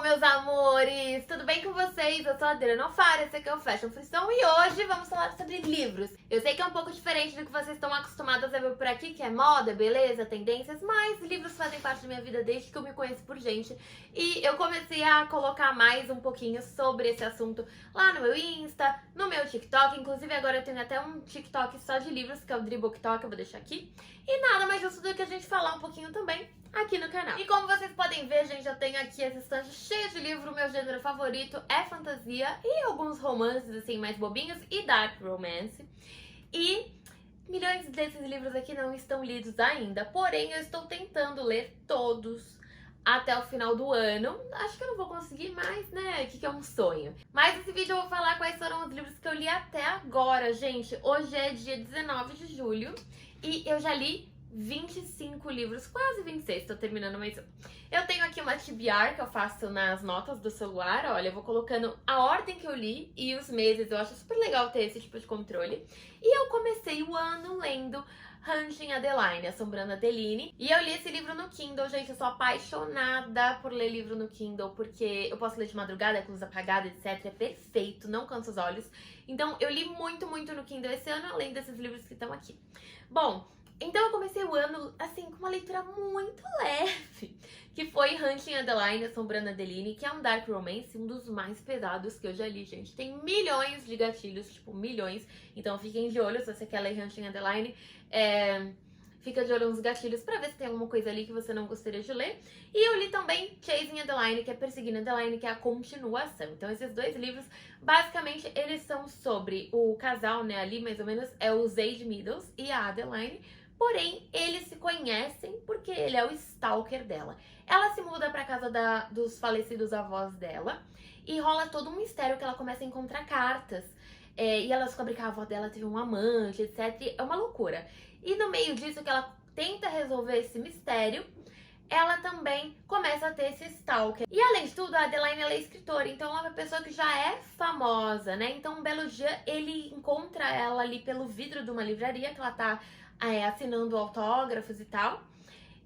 meus amores! Tudo bem com vocês? Eu sou a Adriana Alfaro, esse aqui é o Fashion Frição e hoje vamos falar sobre livros. Eu sei que é um pouco diferente do que vocês estão acostumados a ver por aqui, que é moda, beleza, tendências, mas livros fazem parte da minha vida desde que eu me conheço por gente. E eu comecei a colocar mais um pouquinho sobre esse assunto lá no meu Insta, no meu TikTok. Inclusive agora eu tenho até um TikTok só de livros, que é o DribbleTok, eu vou deixar aqui. E nada mais justo do que a gente falar um pouquinho também aqui no canal. E como vocês podem ver, gente, eu tenho aqui essa estante cheia de livro. Meu gênero favorito é fantasia e alguns romances, assim, mais bobinhos e dark romance. E milhões desses livros aqui não estão lidos ainda, porém eu estou tentando ler todos até o final do ano. Acho que eu não vou conseguir mais, né? Que é um sonho. Mas nesse vídeo eu vou falar quais foram os livros que eu li até agora, gente. Hoje é dia 19 de julho e eu já li 25 livros, quase 26, tô terminando mais um. Eu tenho aqui uma TBR que eu faço nas notas do celular, olha, eu vou colocando a ordem que eu li e os meses, eu acho super legal ter esse tipo de controle. E eu comecei o ano lendo Hunting Adeline, Assombrando Adeline. E eu li esse livro no Kindle, gente, eu sou apaixonada por ler livro no Kindle, porque eu posso ler de madrugada, com luz apagada, etc, é perfeito, não cansa os olhos. Então eu li muito no Kindle esse ano, além desses livros que estão aqui. Bom, então eu comecei o ano, assim, com uma leitura muito leve, que foi Hunting Adeline, Assombrando Adeline, que é um dark romance, um dos mais pesados que eu já li, gente. Tem milhões de gatilhos, tipo, milhões. Então fiquem de olho se você quer ler Hunting Adeline. Fica de olho nos gatilhos pra ver se tem alguma coisa ali que você não gostaria de ler. E eu li também Chasing Adeline, que é Perseguindo Adeline, que é a continuação. Então esses dois livros, basicamente, eles são sobre o casal, né, ali mais ou menos, é o Zade Meadows e a Adeline. Porém, eles se conhecem porque ele é o stalker dela. Ela se muda pra casa dos falecidos avós dela e rola todo um mistério que ela começa a encontrar cartas. E ela descobre que a avó dela teve um amante, etc. E é uma loucura. E no meio disso que ela tenta resolver esse mistério, ela também começa a ter esse stalker. E além de tudo, a Adeline ela é escritora, então ela é uma pessoa que já é famosa, né? Então um belo dia ele encontra ela ali pelo vidro de uma livraria que ela tá assinando autógrafos e tal.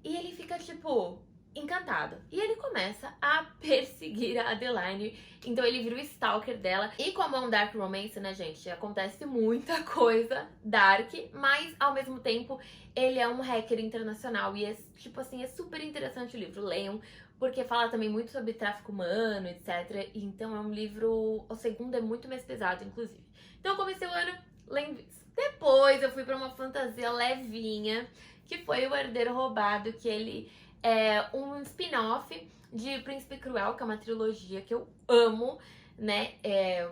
E ele fica, tipo, encantado. E ele começa a perseguir a Adeline. Então ele vira o stalker dela. E como é um dark romance, né, gente? Acontece muita coisa dark, mas ao mesmo tempo ele é um hacker internacional. E é, tipo assim, é super interessante o livro. Leiam, porque fala também muito sobre tráfico humano, etc. E então é um livro... O segundo é muito mais pesado, inclusive. Então eu comecei o ano lendo isso. Depois eu fui pra uma fantasia levinha, que foi O Herdeiro Roubado, que ele é um spin-off de Príncipe Cruel, que é uma trilogia que eu amo, né?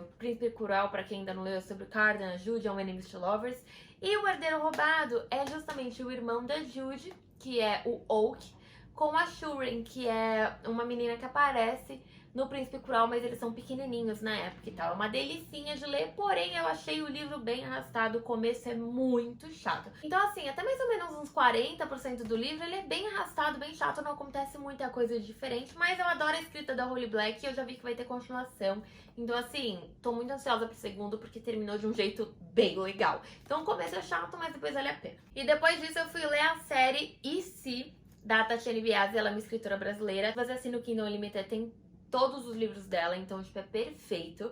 O Príncipe Cruel, pra quem ainda não leu, é sobre o Cardan, a Judy, é um Enemies to Lovers. E O Herdeiro Roubado é justamente o irmão da Judy, que é o Oak, com a Shureen, que é uma menina que aparece no Príncipe Cruel, mas eles são pequenininhos na época e tal. É uma delicinha de ler, porém eu achei o livro bem arrastado, o começo é muito chato. Então assim, até mais ou menos uns 40% do livro ele é bem arrastado, bem chato, não acontece muita coisa diferente, mas eu adoro a escrita da Holly Black e eu já vi que vai ter continuação. Então assim, tô muito ansiosa pro segundo porque terminou de um jeito bem legal. Então o começo é chato, mas depois vale a pena. E depois disso eu fui ler a série E Se, da Tatiane Biasi, ela é uma escritora brasileira. Você assina o Kindle Unlimited, tem todos os livros dela, então, tipo, é perfeito.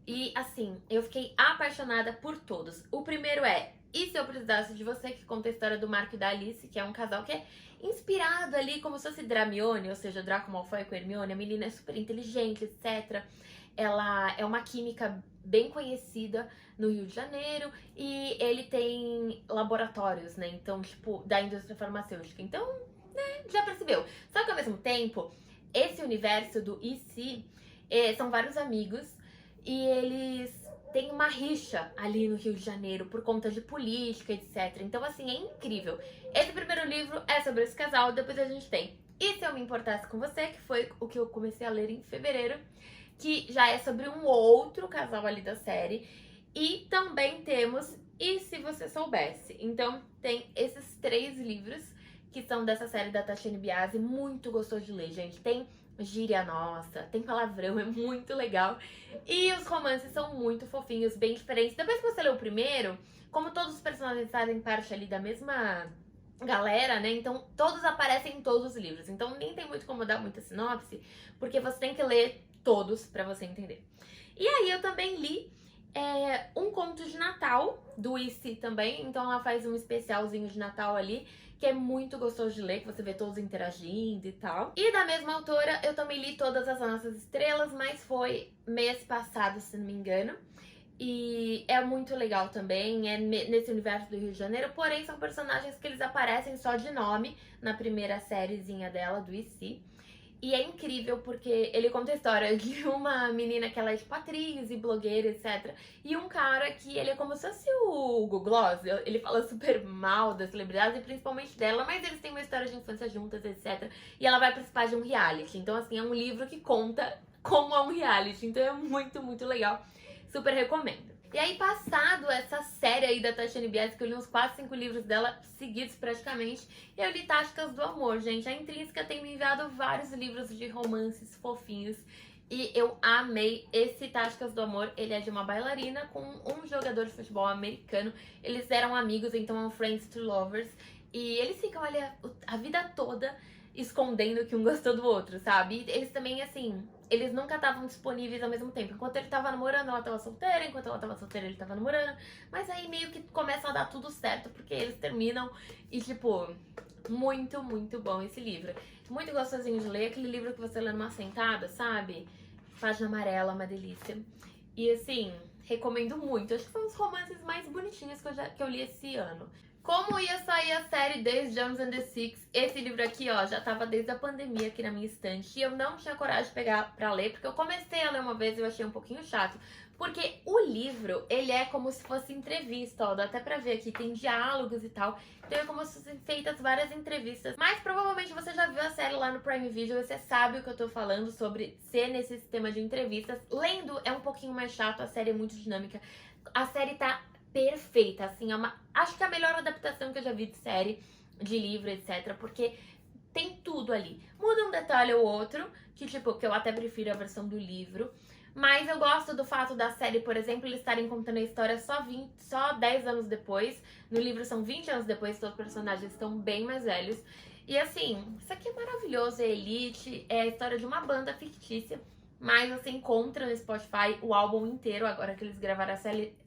E, assim, eu fiquei apaixonada por todos. O primeiro é E Se Eu Precisasse de Você, que conta a história do Marco e da Alice, que é um casal que é inspirado ali como se fosse Dramione, ou seja, Draco Malfoy com Hermione. A menina é super inteligente, etc. Ela é uma química bem conhecida no Rio de Janeiro e ele tem laboratórios, né? Então, tipo, da indústria farmacêutica. Então, né, já percebeu. Só que ao mesmo tempo, esse universo do E Se são vários amigos e eles têm uma rixa ali no Rio de Janeiro por conta de política, etc. Então, assim, é incrível. Esse primeiro livro é sobre esse casal, depois a gente tem E Se Eu Me Importasse Com Você, que foi o que eu comecei a ler em fevereiro, que já é sobre um outro casal ali da série. E também temos E Se Você Soubesse. Então, tem esses 3 livros que são dessa série da Tatiane Biasi, muito gostoso de ler, gente. Tem gíria nossa, tem palavrão, é muito legal. E os romances são muito fofinhos, bem diferentes. Depois que você lê o primeiro, como todos os personagens fazem parte ali da mesma galera, né? Então todos aparecem em todos os livros. Então nem tem muito como dar muita sinopse, porque você tem que ler todos pra você entender. E aí eu também li um conto de Natal do IC também. Então ela faz um especialzinho de Natal ali, que é muito gostoso de ler, que você vê todos interagindo e tal. E da mesma autora eu também li Todas as Nossas Estrelas, mas foi mês passado, se não me engano. E é muito legal também, é nesse universo do Rio de Janeiro, porém são personagens que eles aparecem só de nome na primeira sériezinha dela, do IC. E é incrível porque ele conta a história de uma menina que ela é tipo atriz e blogueira, etc. E um cara que ele é como se fosse o Hugo Gloss, ele fala super mal das celebridades e principalmente dela, mas eles têm uma história de infância juntas, etc. E ela vai participar de um reality. Então, assim, é um livro que conta como é um reality. Então é muito, muito legal. Super recomendo. E aí, passado essa série aí da Tatiane Bies, que eu li uns 4, 5 livros dela seguidos praticamente, eu li Táticas do Amor, gente. A Intrínseca tem me enviado vários livros de romances fofinhos e eu amei esse Táticas do Amor. Ele é de uma bailarina com um jogador de futebol americano. Eles eram amigos, então é um friends to lovers. E eles ficam ali a vida toda escondendo que um gostou do outro, sabe? E eles também, assim, eles nunca estavam disponíveis ao mesmo tempo. Enquanto ele tava namorando, ela tava solteira. Enquanto ela tava solteira, ele tava namorando. Mas aí meio que começa a dar tudo certo, porque eles terminam e, tipo, muito, muito bom esse livro. Muito gostosinho de ler. Aquele livro que você lê numa sentada, sabe? Página amarela, uma delícia. E, assim, recomendo muito. Acho que foi um dos romances mais bonitinhos que eu li esse ano. Como ia sair a série Days, Jones and the Six, esse livro aqui, ó, já tava desde a pandemia aqui na minha estante. E eu não tinha coragem de pegar pra ler, porque eu comecei a ler uma vez e eu achei um pouquinho chato. Porque o livro, ele é como se fosse entrevista, ó, dá até pra ver aqui, tem diálogos e tal. Então é como se fossem feitas várias entrevistas. Mas provavelmente você já viu a série lá no Prime Video, você sabe o que eu tô falando sobre ser nesse sistema de entrevistas. Lendo é um pouquinho mais chato, a série é muito dinâmica. A série tá perfeita, assim, acho que é a melhor adaptação que eu já vi de série, de livro, etc, porque tem tudo ali. Muda um detalhe ou outro, que tipo, que eu até prefiro a versão do livro, mas eu gosto do fato da série, por exemplo, eles estarem contando a história só 10 anos depois. No livro são 20 anos depois, todos os personagens estão bem mais velhos. E assim, isso aqui é maravilhoso, é Elite, é a história de uma banda fictícia, mas você encontra no Spotify o álbum inteiro, agora que eles gravaram a série.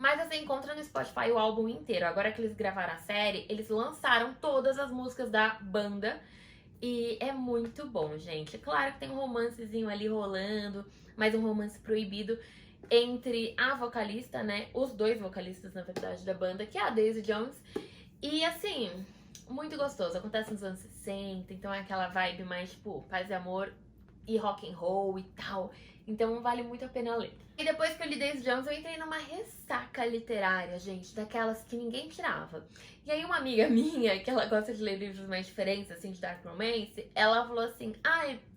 Mas você encontra no Spotify o álbum inteiro. Agora que eles gravaram a série, eles lançaram todas as músicas da banda. E é muito bom, gente. Claro que tem um romancezinho ali rolando, mas um romance proibido entre a vocalista, né? Os dois vocalistas, na verdade, da banda, que é a Daisy Jones. E assim, muito gostoso. Acontece nos anos 60, então é aquela vibe mais, tipo, paz e amor e rock and roll e tal. Então vale muito a pena ler. E depois que eu li Daisy Jones, eu entrei numa ressaca literária, gente, daquelas que ninguém tirava. E aí uma amiga minha, que ela gosta de ler livros mais diferentes, assim, de dark romance, ela falou assim,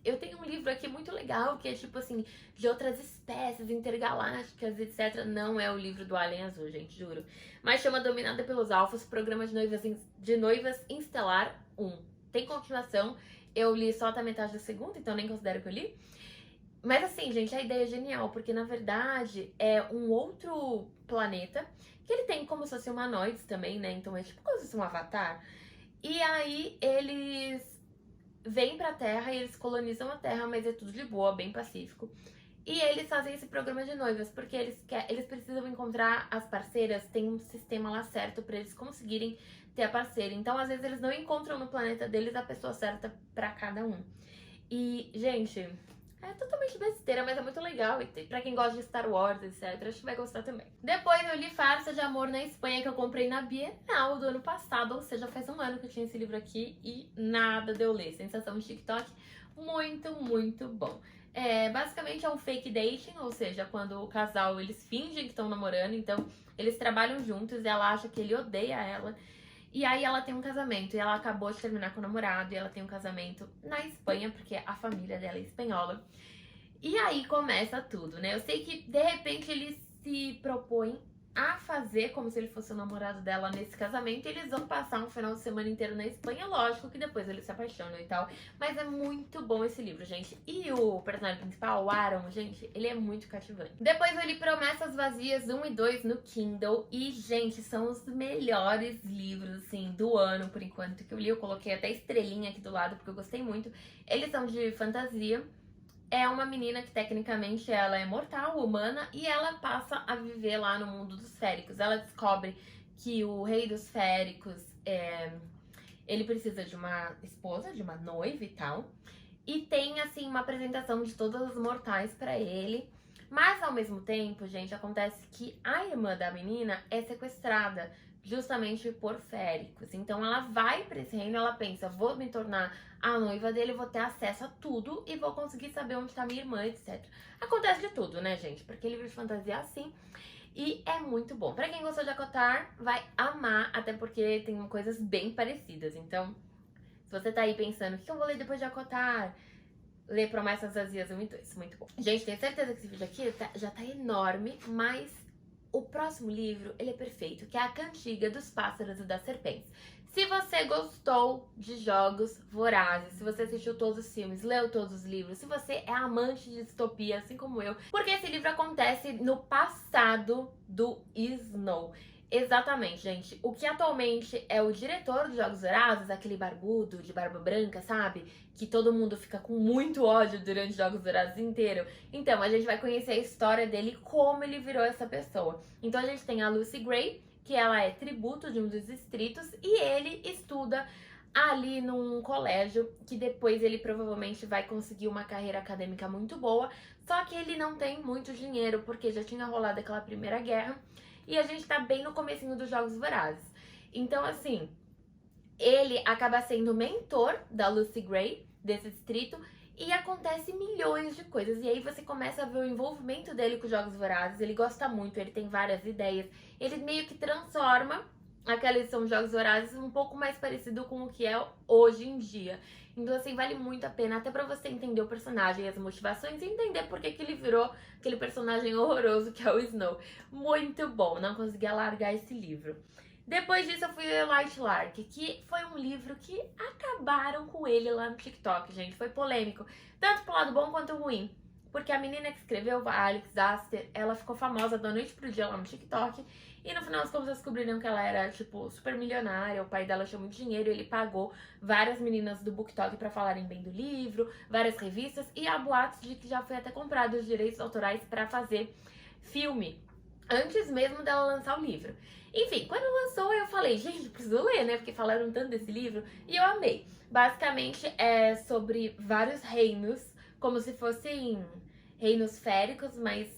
eu tenho um livro aqui muito legal, que é tipo assim, de outras espécies intergalácticas, etc. Não é o livro do Alien Azul, gente, juro. Mas chama Dominada pelos Alfos, Programa de Noivas Instelar 1. Tem continuação, eu li só até a metade da segunda, então nem considero que eu li. Mas assim, gente, a ideia é genial, porque na verdade é um outro planeta, que ele tem como se fosse humanoides também, né? Então é tipo como se fosse um avatar. E aí eles vêm pra Terra e eles colonizam a Terra, mas é tudo de boa, bem pacífico. E eles fazem esse programa de noivas, porque eles precisam encontrar as parceiras, tem um sistema lá certo pra eles conseguirem ter a parceira. Então, às vezes, eles não encontram no planeta deles a pessoa certa pra cada um. E, gente, é totalmente besteira, mas é muito legal. E pra quem gosta de Star Wars, etc, acho que vai gostar também. Depois eu li Farsa de Amor na Espanha, que eu comprei na Bienal do ano passado. Ou seja, faz um ano que eu tinha esse livro aqui e nada de eu ler. Sensação de TikTok, muito, muito bom. Basicamente é um fake dating, ou seja, quando o casal, eles fingem que estão namorando, então eles trabalham juntos e ela acha que ele odeia ela. E aí ela tem um casamento, e ela acabou de terminar com o namorado, e ela tem um casamento na Espanha, porque a família dela é espanhola. E aí começa tudo, né? Eu sei que, de repente, ele se propõe a fazer como se ele fosse o namorado dela nesse casamento. E eles vão passar um final de semana inteiro na Espanha. Lógico que depois eles se apaixonam e tal. Mas é muito bom esse livro, gente. E o personagem principal, o Aaron, gente, ele é muito cativante. Depois eu li Promessas Vazias 1 e 2 no Kindle. E, gente, são os melhores livros, assim, do ano, por enquanto, que eu li. Eu coloquei até estrelinha aqui do lado, porque eu gostei muito. Eles são de fantasia. É uma menina que tecnicamente ela é mortal, humana, e ela passa a viver lá no mundo dos féricos. Ela descobre que o rei dos féricos, ele precisa de uma esposa, de uma noiva e tal. E tem, assim, uma apresentação de todas as mortais pra ele. Mas, ao mesmo tempo, gente, acontece que a irmã da menina é sequestrada justamente por féricos. Então, ela vai pra esse reino, ela pensa, vou me tornar a noiva dele, vou ter acesso a tudo e vou conseguir saber onde tá minha irmã, etc. Acontece de tudo, né, gente? Porque livro de fantasia é assim. E é muito bom. Pra quem gostou de Acotar, vai amar, até porque tem coisas bem parecidas. Então, se você tá aí pensando, o que eu vou ler depois de Acotar? Lê Promessas Vazias 1 e 2, muito bom. Gente, tenho certeza que esse vídeo aqui já tá enorme, mas o próximo livro, ele é perfeito, que é A Cantiga dos Pássaros e das Serpentes. Se você gostou de Jogos Vorazes, se você assistiu todos os filmes, leu todos os livros, se você é amante de distopia, assim como eu, porque esse livro acontece no passado do Snow. Exatamente, gente. O que atualmente é o diretor de Jogos Vorazes, aquele barbudo de barba branca, sabe? Que todo mundo fica com muito ódio durante Jogos Vorazes inteiro. Então, a gente vai conhecer a história dele, como ele virou essa pessoa. Então, a gente tem a Lucy Gray, que ela é tributo de um dos distritos, e ele estuda ali num colégio, que depois ele provavelmente vai conseguir uma carreira acadêmica muito boa, só que ele não tem muito dinheiro, porque já tinha rolado aquela primeira guerra, e a gente tá bem no comecinho dos Jogos Vorazes. Então, assim, ele acaba sendo mentor da Lucy Gray, desse distrito, e acontece milhões de coisas. E aí você começa a ver o envolvimento dele com os Jogos Vorazes. Ele gosta muito, ele tem várias ideias. Ele meio que transforma aquela edição de Jogos Vorazes um pouco mais parecido com o que é hoje em dia. Então, assim, vale muito a pena, até pra você entender o personagem e as motivações e entender por que ele virou aquele personagem horroroso que é o Snow. Muito bom, não conseguia largar esse livro. Depois disso, eu fui ler Light Lark, que foi um livro que acabaram com ele lá no TikTok, gente. Foi polêmico, tanto pro lado bom quanto ruim. Porque a menina que escreveu, a Alex Aster, ela ficou famosa da noite pro dia lá no TikTok. E no final das contas descobriram que ela era, tipo, super milionária. O pai dela tinha muito dinheiro e ele pagou várias meninas do BookTok pra falarem bem do livro, várias revistas. E há boatos de que já foi até comprado os direitos autorais pra fazer filme, antes mesmo dela lançar o livro. Enfim, quando lançou eu falei, gente, preciso ler, né? Porque falaram tanto desse livro e eu amei. Basicamente é sobre vários reinos, como se fossem reinos féricos, mas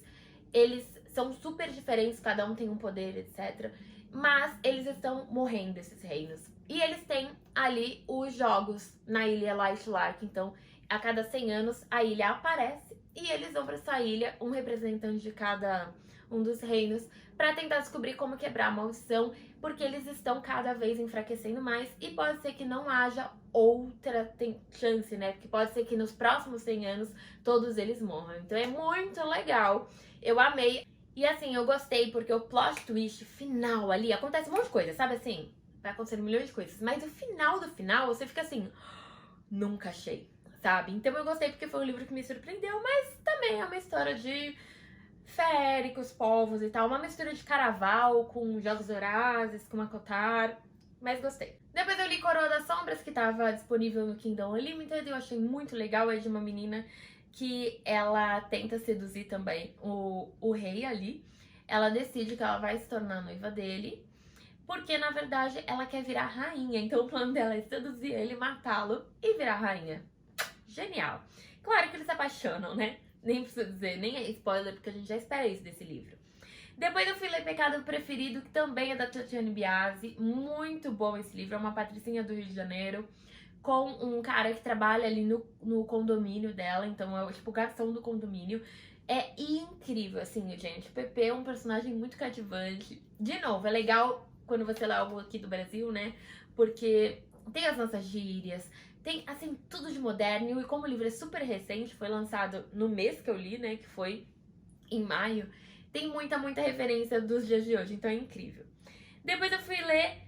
eles são super diferentes, cada um tem um poder, etc. Mas eles estão morrendo, esses reinos. E eles têm ali os jogos na ilha Light Lark, então a cada 100 anos a ilha aparece e eles vão pra essa ilha, um representante de cada um dos reinos, para tentar descobrir como quebrar a maldição, porque eles estão cada vez enfraquecendo mais e pode ser que não haja outra chance, né? Porque pode ser que nos próximos 100 anos todos eles morram. Então é muito legal, eu amei. E assim, eu gostei porque o plot twist final ali, acontece um monte de coisa, sabe assim? Vai acontecer milhões de coisas, mas o final do final, você fica assim, nunca achei, sabe? Então eu gostei porque foi um livro que me surpreendeu, mas também é uma história de féricos, povos e tal, uma mistura de Caraval com Jogos Vorazes, com Makotar, mas gostei. Depois eu li Coroa das Sombras, que tava disponível no Kindle Unlimited, e eu achei muito legal, é de uma menina que ela tenta seduzir também o rei ali. Ela decide que ela vai se tornar noiva dele, porque na verdade ela quer virar rainha, então o plano dela é seduzir ele, matá-lo e virar rainha. Genial. Claro que eles se apaixonam, né? Nem preciso dizer, nem é spoiler, porque a gente já espera isso desse livro. Depois eu fui ler Pecado Preferido, que também é da Tatiane Biasi. Muito bom esse livro, é uma patricinha do Rio de Janeiro, com um cara que trabalha ali no condomínio dela, então é tipo o garçom do condomínio. É incrível, assim, gente. O Pepe é um personagem muito cativante. De novo, é legal quando você lê algo aqui do Brasil, né? Porque tem as nossas gírias, tem, assim, tudo de moderno. E como o livro é super recente, foi lançado no mês que eu li, né? Que foi em maio. tem muita referência dos dias de hoje, então é incrível. Depois eu fui ler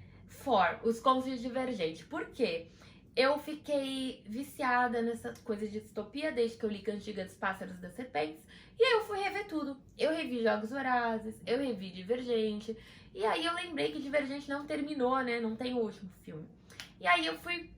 Os Contos de Divergente. Por quê? Eu fiquei viciada nessa coisa de distopia desde que eu li Cantiga dos Pássaros e das Serpentes. E aí eu fui rever tudo. Eu revi Jogos Vorazes, eu revi Divergente. E aí eu lembrei que Divergente não terminou, né? Não tem o último filme. E aí eu fui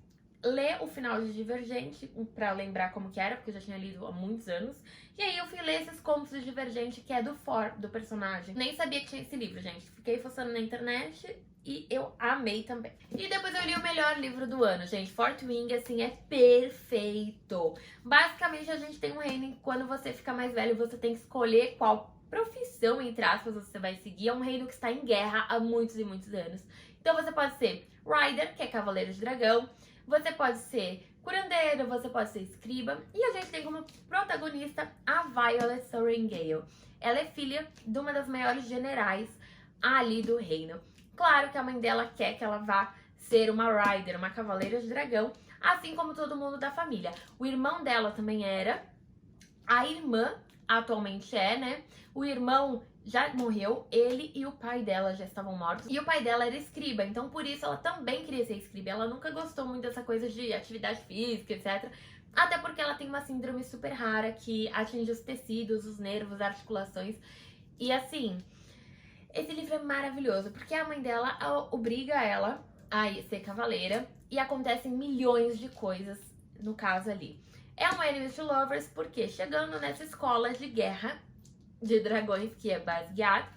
ler o final de Divergente pra lembrar como que era, porque eu já tinha lido há muitos anos. E aí eu fui ler esses contos de Divergente, que é do personagem. Nem sabia que tinha esse livro, gente. Fiquei fuçando na internet e eu amei também. E depois eu li o melhor livro do ano, gente. Fort Wing, assim, é perfeito. Basicamente, a gente tem um reino em que quando você fica mais velho, você tem que escolher qual profissão, entre aspas, você vai seguir. É um reino que está em guerra há muitos e muitos anos. Então você pode ser Rider, que é Cavaleiro de Dragão. Você pode ser curandeiro, você pode ser escriba. E a gente tem como protagonista a Violet Sorrengail. Ela é filha de uma das maiores generais ali do reino. Claro que a mãe dela quer que ela vá ser uma Rider, uma Cavaleira de Dragão, assim como todo mundo da família. O irmão dela também era, a irmã atualmente é, né? O irmão já morreu, ele e o pai dela já estavam mortos. E o pai dela era escriba, então por isso ela também queria ser escriba. Ela nunca gostou muito dessa coisa de atividade física, etc. Até porque ela tem uma síndrome super rara que atinge os tecidos, os nervos, as articulações. E assim, esse livro é maravilhoso, porque a mãe dela obriga ela a ser cavaleira e acontecem milhões de coisas no caso ali. É um Enemies to Lovers porque chegando nessa escola de guerra de dragões, que é Basgiath,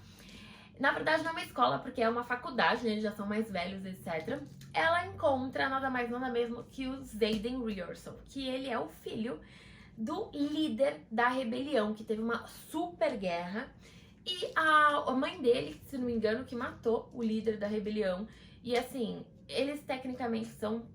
na verdade não é uma escola porque é uma faculdade, né? Eles já são mais velhos, etc. Ela encontra nada mais nada mesmo que o Xaden Riorsel, que ele é o filho do líder da rebelião, que teve uma super guerra. E a mãe dele, se não me engano, que matou o líder da rebelião. E assim, eles tecnicamente são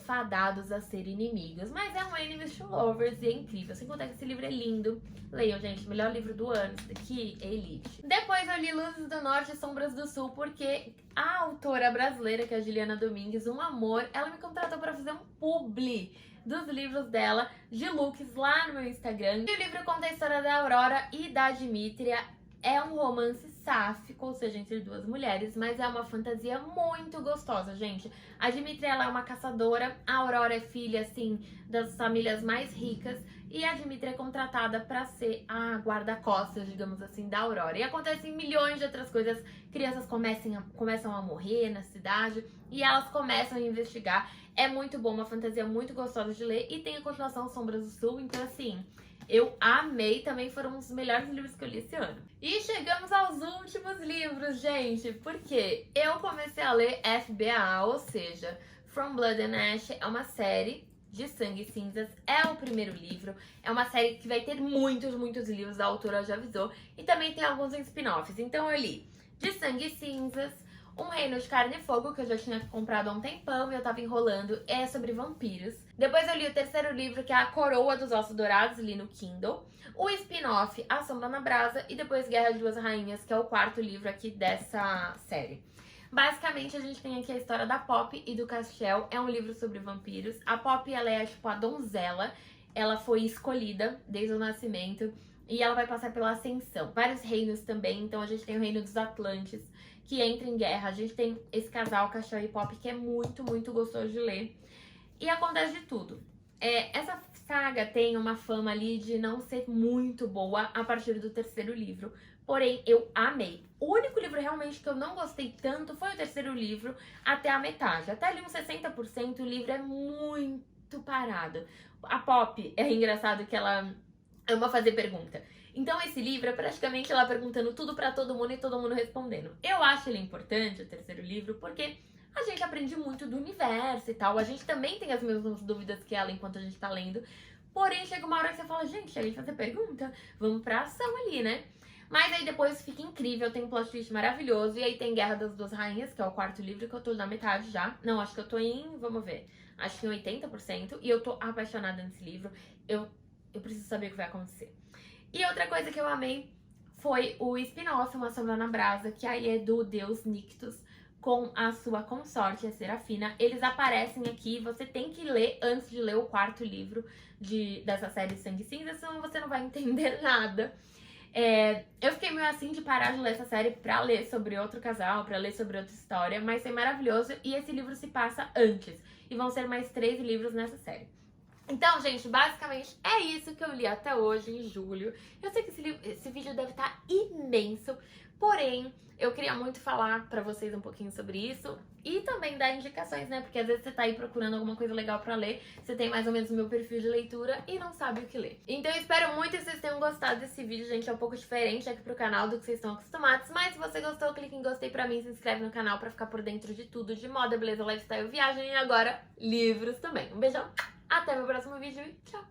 fadados a ser inimigos. Mas é um Enemies to Lovers e é incrível. Sem contar que esse livro é lindo. Leiam, gente. Melhor livro do ano. Esse daqui é Elite. Depois eu li Luzes do Norte e Sombras do Sul, porque a autora brasileira, que é a Juliana Domingues, um amor, ela me contratou para fazer um publi dos livros dela, de looks, lá no meu Instagram. E o livro conta a história da Aurora e da Dimitria. É um romance sáfico, ou seja, entre duas mulheres, mas é uma fantasia muito gostosa, gente. A Dimitria, ela é uma caçadora, a Aurora é filha, assim, das famílias mais ricas, e a Dimitria é contratada pra ser a guarda-costas, digamos assim, da Aurora. E acontecem milhões de outras coisas, crianças começam a morrer na cidade, e elas começam a investigar. É muito bom, uma fantasia muito gostosa de ler, e tem a continuação Sombras do Sul, então assim, eu amei, também foram um dos melhores livros que eu li esse ano. E chegamos aos últimos livros, gente, porque eu comecei a ler FBA, ou seja, From Blood and Ash, é uma série de Sangue e Cinzas, é o primeiro livro, é uma série que vai ter muitos livros, a autora já avisou, e também tem alguns spin-offs. Então eu li de Sangue e Cinzas, Um Reino de Carne e Fogo, que eu já tinha comprado há um tempão e eu tava enrolando, é sobre vampiros. Depois eu li o terceiro livro, que é A Coroa dos Ossos Dourados, li no Kindle. O spin-off, A Sombra na Brasa, e depois Guerra de Duas Rainhas, que é o quarto livro aqui dessa série. Basicamente, a gente tem aqui a história da Poppy e do Castiel. É um livro sobre vampiros. A Poppy, ela é tipo a donzela. Ela foi escolhida desde o nascimento e ela vai passar pela ascensão. Vários reinos também. Então a gente tem o reino dos Atlantes, que entra em guerra. A gente tem esse casal, Castiel e Poppy, que é muito gostoso de ler. E acontece de tudo. Essa saga tem uma fama ali de não ser muito boa a partir do terceiro livro. Porém, eu amei. O único livro realmente que eu não gostei tanto foi o terceiro livro, até a metade. Até ali uns 60%, o livro é muito parado. A Poppy, é engraçado que ela ama fazer pergunta. Então esse livro é praticamente ela perguntando tudo pra todo mundo e todo mundo respondendo. Eu acho ele importante, o terceiro livro, porque a gente aprende muito do universo e tal. A gente também tem as mesmas dúvidas que ela enquanto a gente tá lendo. Porém, chega uma hora que você fala, gente, chega de fazer pergunta, vamos pra ação ali, né? Mas aí depois fica incrível, tem um plot twist maravilhoso. E aí tem Guerra das Duas Rainhas, que é o quarto livro, que eu tô na metade já. Não, acho que eu tô em, vamos ver, acho que em 80%. E eu tô apaixonada nesse livro. Eu preciso saber o que vai acontecer. E outra coisa que eu amei foi o spin-off, Uma Sombra na Brasa, que aí é do deus Nictus com a sua consorte, a Serafina. Eles aparecem aqui, você tem que ler antes de ler o quarto livro dessa série Sangue e Cinza, senão você não vai entender nada. Eu fiquei meio assim de parar de ler essa série pra ler sobre outro casal, pra ler sobre outra história, mas foi maravilhoso e esse livro se passa antes. E vão ser mais 3 livros nessa série. Então, gente, basicamente é isso que eu li até hoje, em julho. Eu sei que esse vídeo deve estar imenso, porém, eu queria muito falar pra vocês um pouquinho sobre isso e também dar indicações, né? Porque às vezes você tá aí procurando alguma coisa legal pra ler, você tem mais ou menos o meu perfil de leitura e não sabe o que ler. Então eu espero muito que vocês tenham gostado desse vídeo, gente. É um pouco diferente aqui pro canal do que vocês estão acostumados, mas se você gostou, clique em gostei pra mim, se inscreve no canal pra ficar por dentro de tudo, de moda, beleza, lifestyle, viagem e agora livros também. Um beijão! Até meu próximo vídeo e tchau!